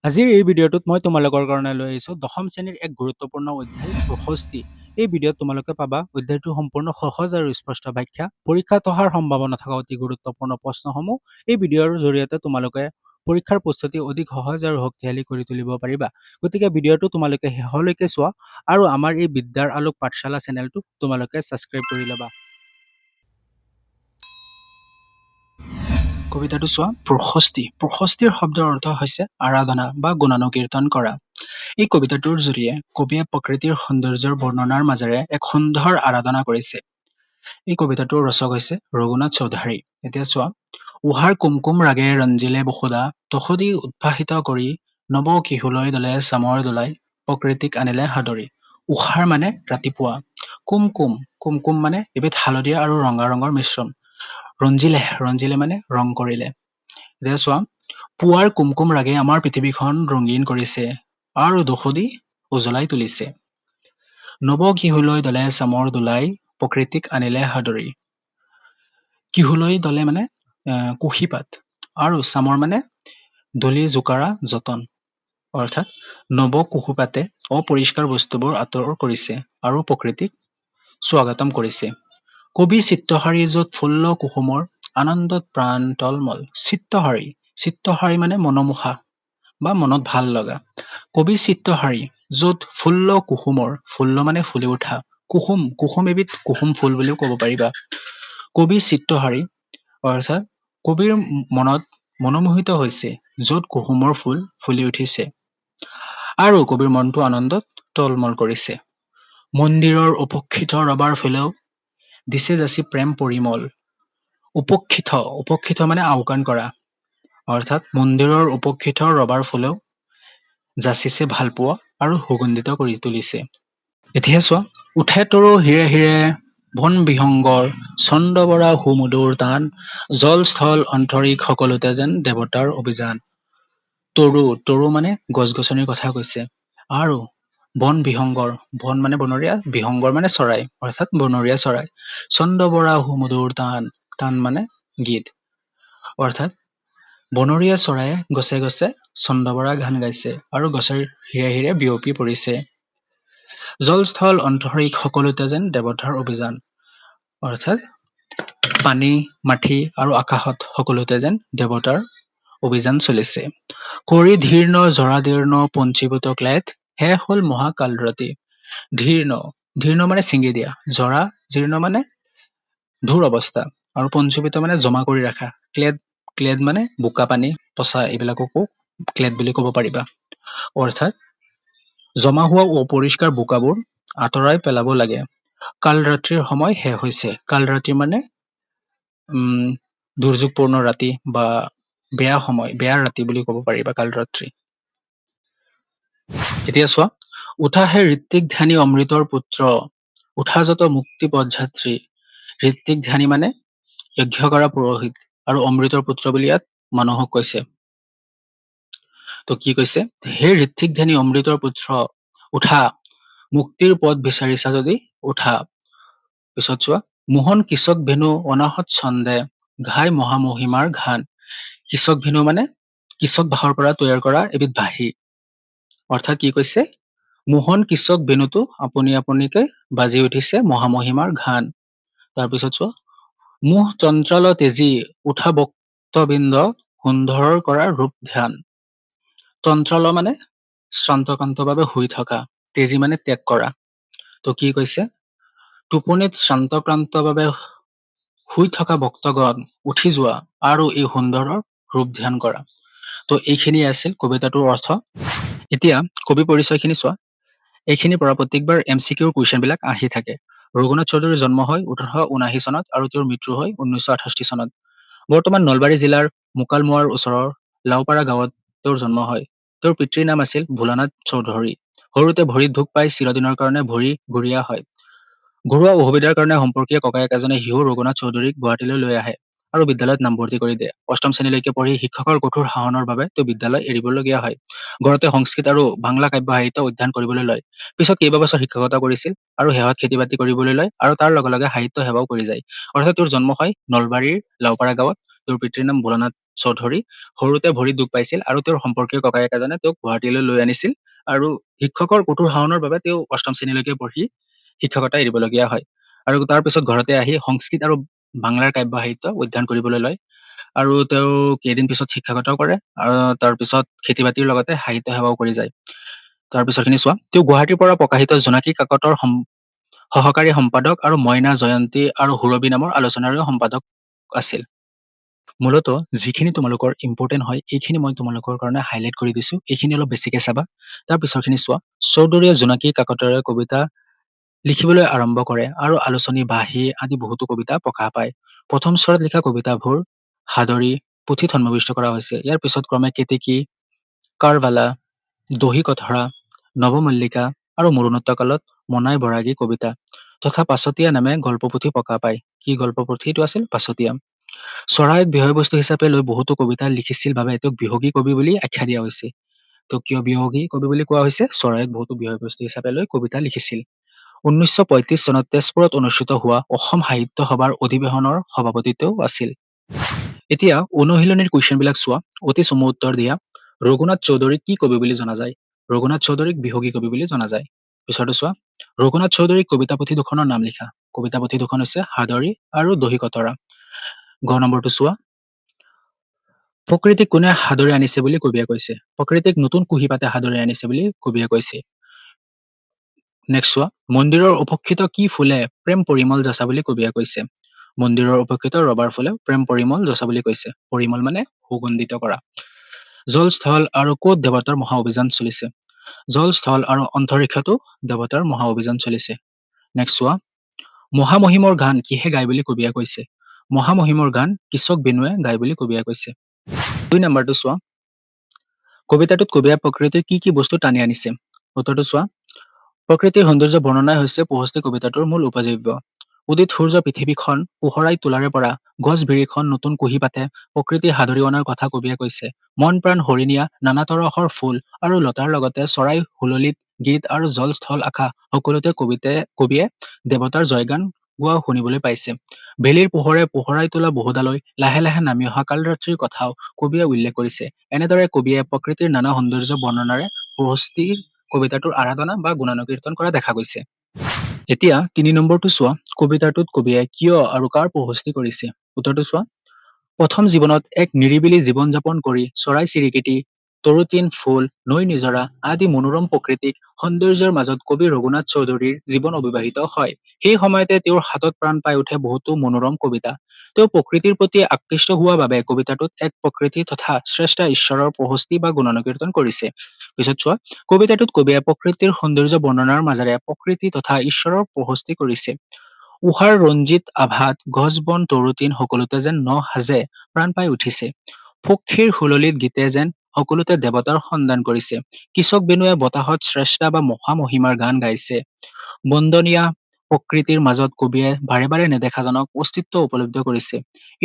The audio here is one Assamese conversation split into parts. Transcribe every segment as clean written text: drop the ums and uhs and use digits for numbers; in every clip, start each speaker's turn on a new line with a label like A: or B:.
A: আজিৰ এই ভিডিঅ'টোত মই তোমালোকৰ কাৰণে লৈ আহিছোঁ দশম শ্ৰেণীৰ এক গুৰুত্বপূৰ্ণ অধ্যায় ৬৫। এই ভিডিঅ'ত তোমালোকে পাবা অধ্যায়টোৰ সম্পূৰ্ণ সহজ আৰু স্পষ্ট ব্যাখ্যা, পৰীক্ষাত অহাৰ সম্ভাৱনা থকা অতি গুৰুত্বপূৰ্ণ প্ৰশ্নসমূহ। এই ভিডিঅ'ৰ জৰিয়তে তোমালোকে পৰীক্ষাৰ প্ৰস্তুতি অধিক সহজ আৰু শক্তিশালী কৰি তুলিব পাৰিবা। গতিকে ভিডিঅ'টো তোমালোকে শেষলৈকে চোৱা আৰু আমাৰ এই বিদ্যাৰ আলোক পাঠশালা চেনেলটো তোমালোকে ছাবস্ক্ৰাইব কৰি ল'বা। কবিতাটো চোৱা। প্ৰশস্তিৰ শব্দৰ অৰ্থ হৈছে আৰাধনা বা গুণানুকীৰ্তন কৰা। এই কবিতাটোৰ জৰিয়ে কবিয়ে প্ৰকৃতিৰ সৌন্দৰ্যৰ বৰ্ণনাৰ মাজেৰে এক সুন্দৰ আৰাধনা কৰিছে। এই কবিতাটোৰ ৰচক হৈছে ৰঘুনাথ চৌধাৰী। এতিয়া চোৱা। উহাৰ কুমকুম ৰাগে ৰঞ্জিলে বসুধা, তসুধি উদ্ভাসিত কৰি নৱ কিশোলৈ দলে চামৰ দোলাই, প্ৰকৃতিক আনিলে সাদৰি। উহাৰ মানে ৰাতিপুৱা, কুমকুম মানে এবিধ হালধীয়া আৰু ৰঙা ৰঙৰ মিশ্ৰণ। ৰঞ্জিলে মানে ৰং কৰিলে। এতিয়া চোৱা। পুৱাৰ কুমকুম ৰাগে আমাৰ পৃথিৱীখন ৰঙীন কৰিছে আৰু দসুদি উজ্বলাই তুলিছে। নৱ কিশোলৈ দলে চামৰ দোলাই, প্ৰকৃতিক আনিলে সাদৰি। কিশোলৈ দলে মানে কুশীপাত আৰু চামৰ মানে দলি জোকাৰা যতন। অৰ্থাৎ নৱ কুশুপাতে অপৰিষ্কাৰ বস্তুবোৰ আঁতৰ কৰিছে আৰু প্ৰকৃতিক স্বাগতম কৰিছে। কবি চিত্তশাৰী য'ত ফুল্ল কুসুমৰ আনন্দত প্ৰাণ টলমল। চিত্তশাৰী মানে মনোমোহা বা মনত ভাল লগা। কবি চিত্তশাৰী য'ত ফুল্ল কুসুমৰ, ফুল্ল মানে ফুলি উঠা, কুসুম এবিধ কুসুম ফুল বুলিও ক'ব পাৰিবা। কবি চিত্তশাৰী অৰ্থাৎ কবিৰ মনত মনোমোহিত হৈছে য'ত কুসুমৰ ফুল ফুলি উঠিছে আৰু কবিৰ মনটো আনন্দত টলমল কৰিছে। মন্দিৰৰ উপক্ষিত ৰবাৰ ফুলেও দিছে যাচি প্ৰেম পৰিমল। উপক্ষিত মানে আওকাণ কৰা। অৰ্থাৎ মন্দিৰৰ উপক্ষিত ৰবাৰ ফুলেও যাচিছে ভালপোৱা আৰু সুগন্ধিত কৰি তুলিছে। এতিয়া চোৱা। উঠে তৰু হিৰে হিৰে বন বিহংগৰ, ছন্দ বৰা সুমধুৰ তান, জল স্থল অন্তৰীক্ষ সকলোতে যেন দেৱতাৰ অভিযান। তৰু মানে গছ গছনিৰ কথা কৈছে। আৰু বন বিহংগৰ, বন মানে বনৰীয়া, বিহংগৰ মানে চৰাই, অৰ্থাৎ বনৰীয়া চৰাই। ছন্দ বৰা সুমধুৰ তান মানে গীত। অৰ্থাৎ বনৰীয়া চৰায়ে গছে গছে ছন্দবৰা গান গাইছে আৰু গছৰ হিৰে হিৰে বিয়পি পৰিছে। জলস্থল অন্তৰীক্ষ সকলোতে যেন দেৱতাৰ অভিযান। অৰ্থাৎ পানী, মাটি আৰু আকাশত সকলোতে যেন দেৱতাৰ অভিযান চলিছে। কৰি ধীৰ্ণ জৰাদীৰ্ণ পঞ্চীভূত ক্লেদ, শেষ হল মহাকালৰাতি। ধীৰ্ণ মানে ছিঙি দিয়া, জৰা জীৰ্ণ মানে ধূৰ অৱস্থা, আৰু পঞ্চীভূত মানে জমা কৰি ৰাখা। ক্লেদ মানে বোকা পানী, পচা, এইবিলাককো ক্লেদ বুলি ক'ব পাৰিবা। অৰ্থাৎ জমা হোৱা অপৰিষ্কাৰ বোকাবোৰ আঁতৰাই পেলাব লাগে। কালৰাত্ৰিৰ সময় শেষ হৈছে। কালৰাত্ৰি মানে দুৰ্যোগপূৰ্ণ ৰাতি বা বেয়া সময়, বেয়া ৰাতি বুলি ক'ব পাৰিবা কালৰাত্ৰি। এতিয়া চোৱা। উঠা হে ঋত্বিক ধ্যানী অমৃতৰ পুত্ৰ, উঠা যত মুক্তি পদযাত্ৰী। ঋত্বিক ধ্যানী মানে যজ্ঞ কৰা পুৰোহিত, আৰু অমৃতৰ পুত্ৰ বুলি ইয়াত মানুহক কৈছে। তো কি কৈছে? হে ঋত্বিক ধ্যানী অমৃতৰ পুত্ৰ, উঠা, মুক্তিৰ পথ বিচাৰিছা যদি উঠা। পিছত চোৱা। মোহন কিচক ভেনু অনাহত ছন্দে, ঘাই মহামহিমাৰ ঘান। কিচক ভেনু মানে কিচক বাঁহৰ পৰা তৈয়াৰ কৰা এবিধ বাঁহী। অৰ্থাৎ কি কৈছে? মোহন কিচক ভেনুটো আপুনিকে বাজি উঠিছে মহামহিমাৰ ঘান। তাৰপিছত চোৱা। মোহ তন্ত্ৰাল তেজী, উঠা বক্তবৃন্দ সুন্দৰৰ কৰা ৰূপ ধ্যান। তন্ত্ৰাল মানে শ্ৰান্তকান্তভাৱে শুই থকা, তেজী মানে ত্যাগ কৰা। তো কি কৈছে? টোপনিত শ্ৰান্তক্ৰান্তভাৱে শুই থকা ভক্তগণ উঠি যোৱা আৰু এই সুন্দৰৰ ৰূপ ধ্যান কৰা। তো এইখিনি আছিল কবিতাটোৰ অৰ্থ। এতিয়া কবি পৰিচয়খিনি চোৱা। এইখিনিৰ পৰা প্ৰত্যেকবাৰ MCQৰ কুৱেশ্যন বিলাক আহি থাকে। ৰঘুনাথ চৌধুৰীৰ জন্ম হয় 1879 চনত আৰু তেওঁৰ মৃত্যু হয় 1968 চনত। বৰ্তমান নলবাৰী জিলাৰ মোকালমোৱাৰ ওচৰৰ লাওপাৰা গাঁৱত তেওঁৰ জন্ম হয়। তেওঁৰ পিতৃৰ নাম আছিল ভোলানাথ চৌধুৰী। সৰুতে ভৰিত দুখ পাই চিৰদিনৰ কাৰণে ভৰি ঘূৰীয়া হয়। ঘৰুৱা অসুবিধাৰ কাৰণে সম্পৰ্কীয় ককায়েক এজনে শিশু ৰঘুনাথ চৌধুৰীক গুৱাহাটীলৈ লৈ আহে আৰু বিদ্যালয়ত নামভৰ্তি কৰি দিয়ে। অষ্টম শ্ৰেণীলৈকে পঢ়ি শিক্ষকৰ কঠোৰ শাসনৰ বাবে তেওঁ বিদ্যালয় এৰিবলগীয়া হয়। ঘৰতে সংস্কৃত আৰু বাংলা কাব্য সাহিত্য অধ্যয়ন কৰিবলৈ লয়। পিছত কেইবাবছৰ শিক্ষকতা কৰিছিল আৰু শেহত খেতি বাতি কৰিবলৈ লয় আৰু তাৰ লগে লগে সাহিত্য সেৱাও কৰি যায়। অৰ্থাৎ তেওঁৰ জন্ম হয় নলবাৰীৰ লাওপাৰা গাঁৱত। তেওঁৰ পিতৃৰ নাম ভোলানাথ চৌধুৰী সৰুতে ভৰিত দুখ পাইছিল আৰু তেওঁৰ সম্পৰ্কীয় ককায়েক এজনে তেওঁক গুৱাহাটীলৈ লৈ আনিছিল আৰু শিক্ষকৰ কঠোৰ শাসনৰ বাবে তেওঁ অষ্টম শ্ৰেণীলৈকে পঢ়ি শিক্ষকতা এৰিবলগীয়া হয় আৰু তাৰ পিছত ঘৰতে আহি সংস্কৃত আৰু বাংলাৰ কাব্য সাহিত্য অধ্যয়ন কৰিবলৈ লয় আৰু তেওঁ কেইদিন পিছত শিক্ষকতাও কৰে আৰু তাৰ পিছত খেতি বাতিৰ লগতে সাহিত্য সেৱাও কৰি যায়। তাৰ পিছৰখিনি চোৱা, তেওঁ গুৱাহাটীৰ পৰা প্ৰকাশিত জোনাকী কাকতৰ সহকাৰী সম্পাদক আৰু মইনা জয়ন্তী আৰু সুৰবি নামৰ আলোচনাৰো সম্পাদক আছিল। মূলত যিখিনি তোমালোকৰ ইম্পৰ্টেণ্ট হয় এইখিনি মই তোমালোকৰ কাৰণে হাইলাইট কৰি দিছো, এইখিনি অলপ বেছিকে চাবা। তাৰ পিছৰখিনি চোৱা, চৌধুৰীয়ে জোনাকী কাকতেৰে কবিতা লিখিবলৈ আৰম্ভ কৰে আৰু আলোচনী বাঁহী আদি বহুতো কবিতা প্ৰকাশ পায়। প্ৰথম স্তৰত লিখা কবিতাবোৰ সাদৰী পুথিত সন্নিৱিষ্ট কৰা হৈছে। ইয়াৰ পিছত ক্ৰমে কেতেকী, কাৰবালা, দহি কথৰা, নৱমল্লিকা আৰু মৰণোত্তৰ কালত মনাই বৰাগী কবিতা তথা পাছতীয়া নামে গল্পপুথি প্ৰকাশ পায়। কি গল্পপুথি? এইটো আছিল পাছতীয়া। চৰাইক বিষয়বস্তু হিচাপে লৈ বহুতো কবিতা লিখিছিল বাবে তেওঁক বিহগী কবি বুলি আখ্যা দিয়া হৈছে। তো কিয় বিহগী কবি বুলি কোৱা হৈছে? চৰাইক বহুতো বিষয়বস্তু হিচাপে লৈ কবিতা লিখিছিল। ১৯৩৫ চনত তেজপুৰত অনুষ্ঠিত হোৱা অসম সাহিত্য সভাৰ অধিৱেশনৰ সভাপতি তেওঁ আছিল। এতিয়া অনুশীলনীৰ কুৱেশ্যনবিলাক চোৱা, অতি চমু উত্তৰ দিয়া। ৰঘুনাথ চৌধুৰীক কি কবি বুলি জনা যায়? ৰঘুনাথ চৌধুৰীক বিহগী কবি বুলি জনা যায়। পিছৰটো চোৱা, ৰঘুনাথ চৌধুৰীৰ কবিতা পুথি দুখনৰ নাম লিখা। কবিতা পুথি দুখন হৈছে সাদৰী আৰু দহি কতৰা। গ নম্বৰটো চোৱা, প্ৰকৃতিক কোনে সাদৰি আনিছে বুলি কবিয়ে কৈছে? প্ৰকৃতিক নতুন কুঁহিপাতে সাদৰি আনিছে বুলি কবিয়ে কৈছে। নেক্সট চোৱা, মন্দিৰৰ উপেক্ষিত কি ফুলে প্ৰেম পৰিমল যচা বুলি কবিয়ে কৈছে? মন্দিৰৰ উপেক্ষিত ৰবাৰ ফুলে প্ৰেম পৰিমল যচা বুলি কৈছে। পৰিমল মানে সুগন্ধিত কৰা। জল স্থল আৰু ক'ত দেৱতাৰ মহা অভিযান চলিছে? জল স্থল আৰু অন্তৰিক্ষতো দেৱতাৰ মহা অভিযান চলিছে। নেক্সট চোৱা, মহামহিমৰ গান কিহে গায় বুলি কবিয়ে কৈছে? মহামহিমৰ গান কৃষক বেনুৱে গায় বুলি কবিয়ে কৈছে। ২ নম্বৰটো চোৱা, কবিতাটোত কবিয়ে প্ৰকৃতিৰ কি কি বস্তু টানি আনিছে? উত্তৰটো চোৱা, প্ৰকৃতিৰ সৌন্দৰ্য বৰ্ণনাই হৈছে পৌহস্তি কবিতাটোৰ মূল উপজীব্য। উদিত সূৰ্য পৃথিৱীখন পোহৰাই তোলাৰে পৰা গছ বিৰিখন নতুন কুঁহিপাতে প্ৰকৃতি সাদৰি অনাৰ কথা কবিয়ে কৈছে। মন প্ৰাণ হৰিণীয়া নানা তৰহৰ ফুল আৰু লতাৰ লগতে চৰাই হুললিত গীত আৰু জল স্থল আকাশ সকলোতে কবিয়ে দেৱতাৰ জয়গান গোৱা শুনিবলৈ পাইছে। বেলিৰ পোহৰে পোহৰাই তোলা বহুদালৈ লাহে লাহে নামি অহা কালৰাত্ৰিৰ কথাও কবিয়ে উল্লেখ কৰিছে। এনেদৰে কবিয়ে প্ৰকৃতিৰ নানা সৌন্দৰ্য বৰ্ণনাৰে পৌহস্তি কবিতাটোৰ আৰাধনা বা গুণানুকীৰ্তন কৰা দেখা গৈছে। এতিয়া ৩ নম্বৰটো চোৱা, কবিতাটোত কবিয়ে কিয় আৰু কাৰ পৌহস্তি কৰিছে? উত্তৰটো চোৱা, প্ৰথম জীৱনত এক নিৰিবিলি জীৱন যাপন কৰি চৰাই চিৰিকটি, তৰুতীন ফুল, নৈ নিজৰা আদি মনোৰম প্ৰাকৃতিক সৌন্দৰ্যৰ মাজত কবি ৰঘুনাথ চৌধুৰীৰ জীৱন অতিবাহিত হয়। সেই সময়তে তেওঁৰ হাতত প্ৰাণ পাই উঠে বহুতো মনোৰম কবিতা। তেওঁ প্ৰকৃতিৰ প্ৰতি আকৃষ্ট হোৱা বাবে কবিতাটোত এক প্ৰকৃতি তথা শ্ৰেষ্ঠ ঈশ্বৰৰ পৌহস্তি বা গুণানুকীৰ্তন কৰিছে। পিছত চোৱা, কবিতাটোত কবিয়ে প্ৰকৃতিৰ সৌন্দৰ্য বৰ্ণনাৰ মাজেৰে প্ৰকৃতি তথা ঈশ্বৰৰ পৌহস্তি কৰিছে। উষাৰ ৰঞ্জিত আভাত গছ বন তৰুতীন সকলোতে যেন ন সাজে প্ৰাণ পাই উঠিছে। পক্ষীৰ হুললিত গীতে যেন সকলোতে দেৱতাৰ সন্ধান কৰিছে। কৃষক বেনুৱে বতাহত শ্ৰেষ্ঠ বা মহামহিমাৰ গান গাইছে। বন্দনীয়া প্ৰকৃতিৰ মাজত কবিয়ে বাৰে বাৰে নেদেখাজনক অস্তিত্ব উপলব্ধ কৰিছে।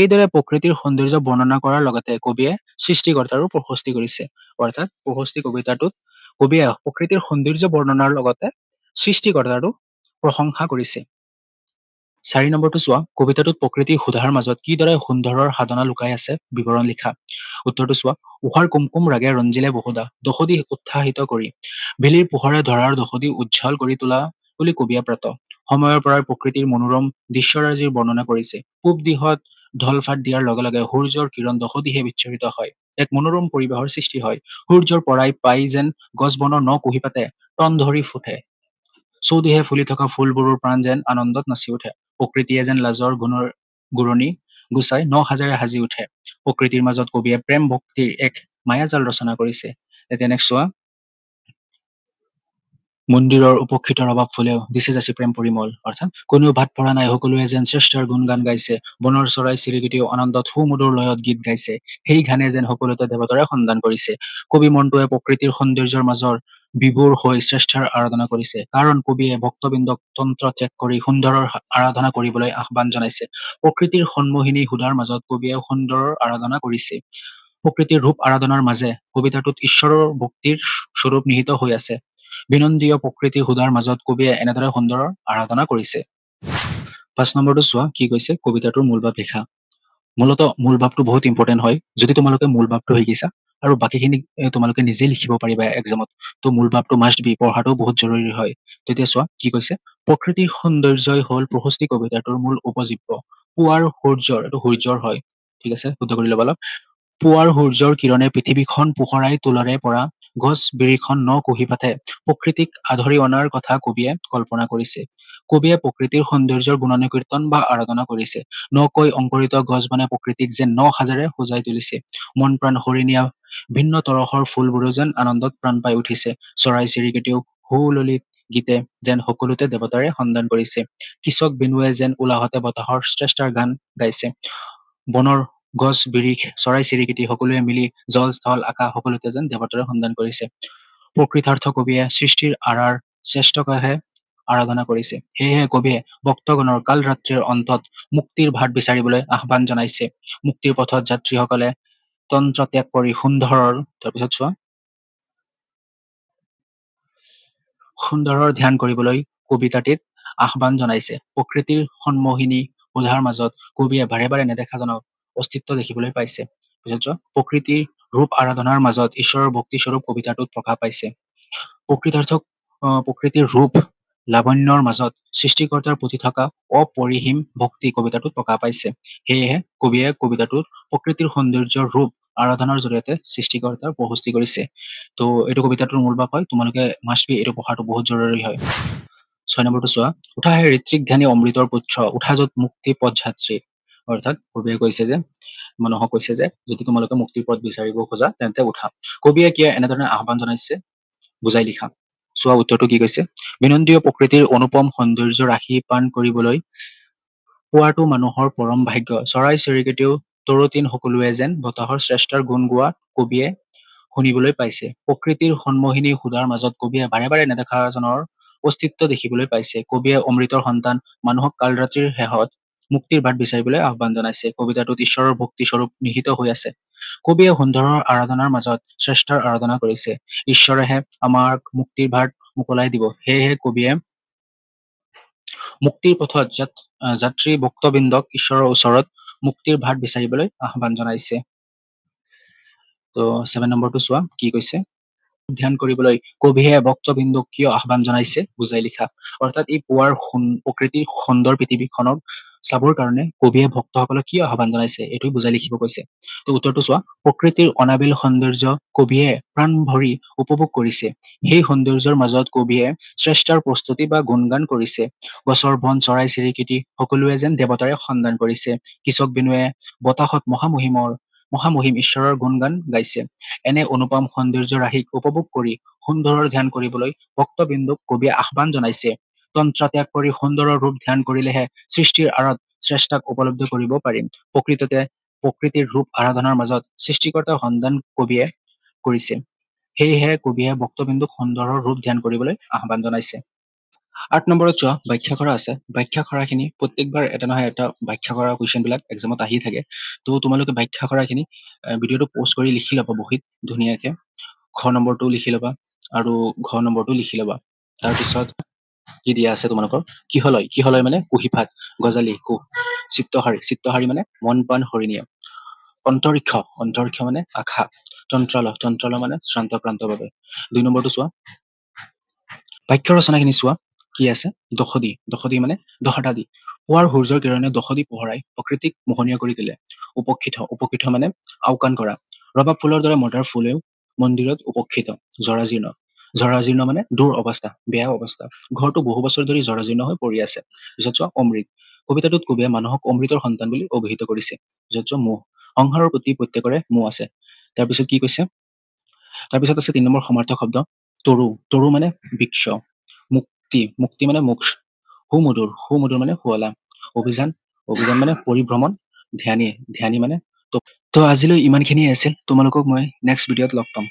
A: এইদৰে প্ৰকৃতিৰ সৌন্দৰ্য বৰ্ণনা কৰাৰ লগতে কবিয়ে সৃষ্টিকৰ্তাৰো প্ৰশস্তি কৰিছে। অৰ্থাৎ প্ৰশস্তি কবিতাটোত কবিয়ে প্ৰকৃতিৰ সৌন্দৰ্য বৰ্ণনাৰ লগতে সৃষ্টিকৰ্তাৰো প্ৰশংসা কৰিছে। ৪ নম্বৰটো চোৱা, কবিতাটোত প্ৰকৃতি সুধাৰ মাজত কিদৰে সুন্দৰৰ সাধনা লুকাই আছে বিৱৰণ লিখা। উত্তৰটো চোৱা, উষাৰ কুমকুম ৰাগে ৰঞ্জিলে বহুদা দশদী উৎসাহিত কৰি বেলিৰ পোহৰে ধৰাৰ দশদী উজ্জ্বল কৰি তোলা বুলি কবিয়ে প্ৰাত সময়ৰ পৰাই প্ৰকৃতিৰ মনোৰম দৃশ্যৰাজিৰ বৰ্ণনা কৰিছে। পূব দিশত ঢলফাট দিয়াৰ লগে লগে সূৰ্যৰ কিৰণ দশদিশে বিচ্ছুৰিত হয়। এক মনোৰম পৰিৱেশৰ সৃষ্টি হয়। সূৰ্যৰ পৰাই পাই যেন গছ বনৰ ন কুঁহিপাতে তন ধৰি ফুটে। চৌদিশে ফুলি থকা ফুলবোৰৰ প্ৰাণ যেন আনন্দত নাচি উঠে। প্ৰকৃতিয়ে যেন লাজৰ গুৰণি গুচাই ন সাজেৰে সাজি উঠে। প্ৰকৃতিৰ মাজত কবিয়ে প্ৰেম ভক্তিৰ এক মায়াজাল ৰচনা কৰিছে। এতিয়া নেক্সট চোৱা, মন্দিৰৰ উপেক্ষিত ৰবাব ফুলেও দিছে যাচি প্ৰেম পৰিমল। অৰ্থাৎ কোনেও ভাত পৰা নাই, সকলোৱে যেন শ্ৰেষ্ঠৰ গুণ গান গাইছে। বনৰ চৰাই চিৰিকটিও আনন্দত সুমধুৰ লয়ত গীত গাইছে। সেই গানে যেন সকলোতে দেৱতাৰে সন্ধান কৰিছে। কবি মনটোৱে প্ৰকৃতিৰ সৌন্দৰ্যৰ মাজৰ বিভোৰ হৈ শ্ৰেষ্ঠাৰ আৰাধনা কৰিছে। কাৰণ কবিয়ে ভক্তবৃন্দক তন্ত্ৰ ত্যাগ কৰি সুন্দৰৰ আৰাধনা কৰিবলৈ আহ্বান জনাইছে। প্ৰকৃতিৰ সন্মোহিনী সুধাৰ মাজত কবিয়ে সুন্দৰৰ আৰাধনা কৰিছে। প্ৰকৃতিৰ ৰূপ আৰাধনাৰ মাজে কবিতাটোত ঈশ্বৰৰ ভক্তিৰ স্বৰূপ নিহিত হৈ আছে। বিনন্দীয় প্ৰকৃতিৰ সুধাৰ মাজত কবিয়ে এনেদৰে সুন্দৰৰ আৰাধনা কৰিছে। ৫ নম্বৰটো চোৱা, কি কৈছে? কবিতাটোৰ মূল ভাৱ লিখা। মূলত মূল ভাৱটো বহুত ইম্পৰ্টেণ্ট হয়। যদি তোমালোকে মূল ভাৱটো শিকিছা আৰু বাকীখিনি তোমালোকে নিজে লিখিব পাৰিবা এক্সামত, তো মূল ভাৱটো মাষ্ট বি, পঢ়াটো বহুত জৰুৰী হয়। তেতিয়া চোৱা কি কৈছে, প্ৰকৃতিৰ সৌন্দৰ্যই হল প্ৰশস্তি কবিতাটোৰ মূল উপজীব্য। পুৱাৰ সূৰ্যৰ, এইটো সূৰ্যৰ হয়, ঠিক আছে, শুদ্ধ কৰি ল'ব অলপ। পুৱাৰ সূৰ্যৰ কিৰণে পৃথিৱীখন পোহৰাই তোলাৰে পৰা গছ বিৰিখন ন কুঁহিপাতে প্ৰকৃতিক আধৰি অনাৰ কথা কবিয়ে কল্পনা কৰিছে। কবিয়ে প্ৰকৃতিৰ সৌন্দৰ্যৰ গুণানুকীৰ্তন বা আৰাধনা কৰিছে। নকৈ অংকুৰিত গছ বনে প্ৰকৃতিক যেন ন সাজেৰে সজাই তুলিছে। মন প্ৰাণ হৰিণীয়া ভিন্ন তৰহৰ ফুলবোৰো যেন আনন্দত প্ৰাণ পাই উঠিছে। চৰাই চিৰিকটিও সুললিত গীতে যেন সকলোতে দেৱতাৰে সন্ধান কৰিছে। কৃষক বেণুৱে যেন উলাহতে বতাহৰ শ্ৰেষ্ঠাৰ গান গাইছে। বনৰ গছ বিৰিখ চৰাই চিৰিকটি সকলোৱে মিলি জল স্থল আকাশ সকলোতে যেন দেৱতাৰে সন্ধান কৰিছে। প্ৰকৃতাৰ্থ কবিয়ে সৃষ্টিৰ আৰাৰ শ্ৰেষ্ঠকহে আৰাধনা কৰিছে। সেয়েহে কবিয়ে ভক্তগণৰ কাল ৰাত্ৰিৰ অন্তত মুক্তিৰ ভাত বিচাৰিবলৈ আহ্বান জনাইছে। মুক্তিৰ পথত যাত্ৰীসকলে তন্ত্ৰ ত্যাগ কৰি সুন্দৰৰ, তাৰপিছত চোৱা, সুন্দৰৰ ধ্যান কৰিবলৈ কবিতাটিত আহ্বান জনাইছে। প্ৰকৃতিৰ সন্মোহিনী সুধাৰ মাজত কবিয়ে বাৰে বাৰে নেদেখাজনক অস্তিত্ব দেখিবলৈ পাইছে। পিছত চোৱা, প্ৰকৃতিৰ ৰূপ আৰাধনাৰ মাজত ঈশ্বৰৰ ভক্তিস্বৰূপ কবিতাটোত প্ৰকাশ পাইছে। প্ৰকৃতাৰ্থক প্ৰকৃতিৰ ৰূপ লাৱণ্যৰ মাজত সৃষ্টিকৰ্তাৰ প্ৰতি থকা অপৰিসীম ভক্তি কবিতাটোত প্ৰকাশ পাইছে। সেয়েহে কবিয়ে কবিতাটোত প্ৰকৃতিৰ সৌন্দৰ্যৰ ৰূপ আৰাধনাৰ জৰিয়তে সৃষ্টিকৰ্তাৰ প্ৰশস্তি কৰিছে। তো এইটো কবিতাটোৰ মূল ভাৱ হয়, তোমালোকে মাষ্ট বি এইটো পঢ়াটো বহুত জৰুৰী হয়। 6 নম্বৰটো চোৱা, উঠা হে ঋত্বিক ধ্যানী অমৃতৰ পুত্ৰ, উঠা য'ত মুক্তি পথযাত্ৰী। অৰ্থাৎ কবিয়ে কৈছে যে, মানুহক কৈছে যে যদি তোমালোকে মুক্তিৰ পথ বিচাৰিব খোজা তেন্তে উঠা। কবিয়ে কিয় এনেধৰণে আহ্বান জনাইছে বুজাই লিখা। চোৱা উত্তৰটো কি কৈছে, বিনন্দীয় প্ৰকৃতিৰ অনুপম সৌন্দৰ্য ৰাশি পান কৰিবলৈ পোৱাটো মানুহৰ পৰম ভাগ্য। চৰাই চিৰিকটিও তৰুতীন সকলোৱে যেন বতাহৰ শ্ৰেষ্ঠাৰ গুণ গোৱা কবিয়ে শুনিবলৈ পাইছে। প্ৰকৃতিৰ সন্মোহিনী সুধাৰ মাজত কবিয়ে বাৰে বাৰে নেদেখাজনৰ অস্তিত্ব দেখিবলৈ পাইছে। কবিয়ে অমৃতৰ সন্তান মানুহক কাল ৰাত্ৰিৰ শেষত মুক্তিৰ বাট বিচাৰিবলৈ আহ্বান জনাইছে। কবিতাটোত ঈশ্বৰৰ ভক্তি স্বৰূপ নিহিত হৈ আছে। কবিয়ে সুন্দৰৰ আৰাধনাৰ মাজত শ্ৰেষ্ঠাৰ আৰাধনা কৰিছে। ঈশ্বৰেহে আমাক মুক্তিৰ ভাট মোকলাই দিব। সেয়েহে কবিয়ে মুক্তিৰ পথত যাত্ৰী ভক্তবৃন্দক ঈশ্বৰৰ ওচৰত মুক্তিৰ ভাট বিচাৰিবলৈ আহ্বান জনাইছে। তো 7 নম্বৰটো চোৱা কি কৈছে, ধ্যান কৰিবলৈ কবিয়ে ভক্তবৃন্দক কিয় আহ্বান জনাইছে বুজাই লিখা। অৰ্থাৎ এই পুৱাৰ প্ৰকৃতিৰ সুন্দৰ পৃথিৱীখনক চাবৰ কাৰণে কবিয়ে ভক্তসকলক কিয় আহ্বান জনাইছে এইটো বুজাই লিখিব কৈছে। তো উত্তৰটো চোৱা, প্ৰকৃতিৰ অনাবিল সৌন্দৰ্য কবিয়ে প্ৰাণ ভৰি উপভোগ কৰিছে। সেই সৌন্দৰ্যৰ মাজত কবিয়ে শ্ৰেষ্ঠাৰ প্ৰস্তুতি বা গুণগান কৰিছে। গছৰ বন চৰাই চিৰিকটি সকলোৱে যেন দেৱতাৰে সন্ধান কৰিছে। কৃষক বেণুৱে বতাহত মহামহিম ঈশ্বৰৰ গুণগান গাইছে। এনে অনুপম সৌন্দৰ্য ৰাশিক উপভোগ কৰি সুন্দৰৰ ধ্যান কৰিবলৈ ভক্তবৃন্দক কবিয়ে আহ্বান জনাইছে। তন্ত্ৰ ত্যাগ কৰি সুন্দৰৰ ৰূপ ধ্যান কৰিলেহে সৃষ্টিৰ আঁৰত শ্ৰেষ্ঠাক উপলব্ধি কৰিব পাৰিম। প্ৰকৃতিৰ ৰূপ আৰাধনাৰ মাজত সৃষ্টিকৰ্তাৰ সন্ধান কবিয়ে কৰিছে। সেয়েহে কবিয়ে ভক্তবৃন্দক সুন্দৰৰ ৰূপ ধ্যান কৰিবলৈ আহ্বান জনাইছে। 8 নম্বৰত চোৱা, ব্যাখ্যা কৰা আছে। ব্যাখ্যা কৰাখিনি প্ৰত্যেকবাৰ এটা নহয় এটা ব্যাখ্যা কৰা কুৱেশ্যন বিলাক এক্সামত আহি থাকে। তো তোমালোকে ব্যাখ্যা কৰাখিনি ভিডিঅ'টো প'ষ্ট কৰি লিখি ল'বা বহীত ধুনীয়াকে। ঘ নম্বৰটো লিখি ল'বা আৰু ঘ নম্বৰটো লিখি ল'বা। তাৰপিছত কি দিয়া আছে তোমালোকৰ, কিহলয় মানে কুঁহিপাত, গজালি কুহ, চিত্তহাৰী মানে মন প্ৰাণ হৰিণীয়া, অন্তৰিক্ষ মানে আশা, তন্ত্ৰাল মানে শ্ৰান্ত বাবে। 2 নম্বৰটো চোৱা, বাক্য ৰচনাখিনি চোৱা কি আছে, দশদী মানে দহটা দি। পুৱাৰ সূৰ্যৰ কিৰণে দশদী পোহৰাই প্ৰকৃতিক মোহনীয় কৰি তোলে। উপকৃত মানে আওকাণ কৰা। ৰবাব ফুলৰ দৰে মদাৰ ফুলেও মন্দিৰত উপক্ষিত। জৰাজীৰ্ণ মানে দূৰ অৱস্থা, বেয়া অৱস্থা। ঘৰটো বহু বছৰ ধৰি জৰাজীৰ্ণ হৈ পৰি আছে। পিছত চোৱা অমৃত। কবিতাটোত কবিয়ে মানুহক অমৃতৰ সন্তান বুলি অভিহিত কৰিছে। পিছত চোৱা মোহ। সংসাৰৰ প্ৰতি প্ৰত্যেকৰে মোহ আছে। তাৰপিছত কি কৈছে, তাৰপিছত আছে 3 নম্বৰ সমাৰ্থক শব্দ তৰু মানে বৃক্ষ। মুক্তি মানে মোক্ষ। সুমধুৰ মানে শুৱলা। অভিযান মানে পৰিভ্ৰমণ। ধ্যানী মানে তো আজিলৈ ইমানখিনিয়ে আছিল। তোমালোকক মই নেক্সট ভিডিঅ'ত লগ পাম।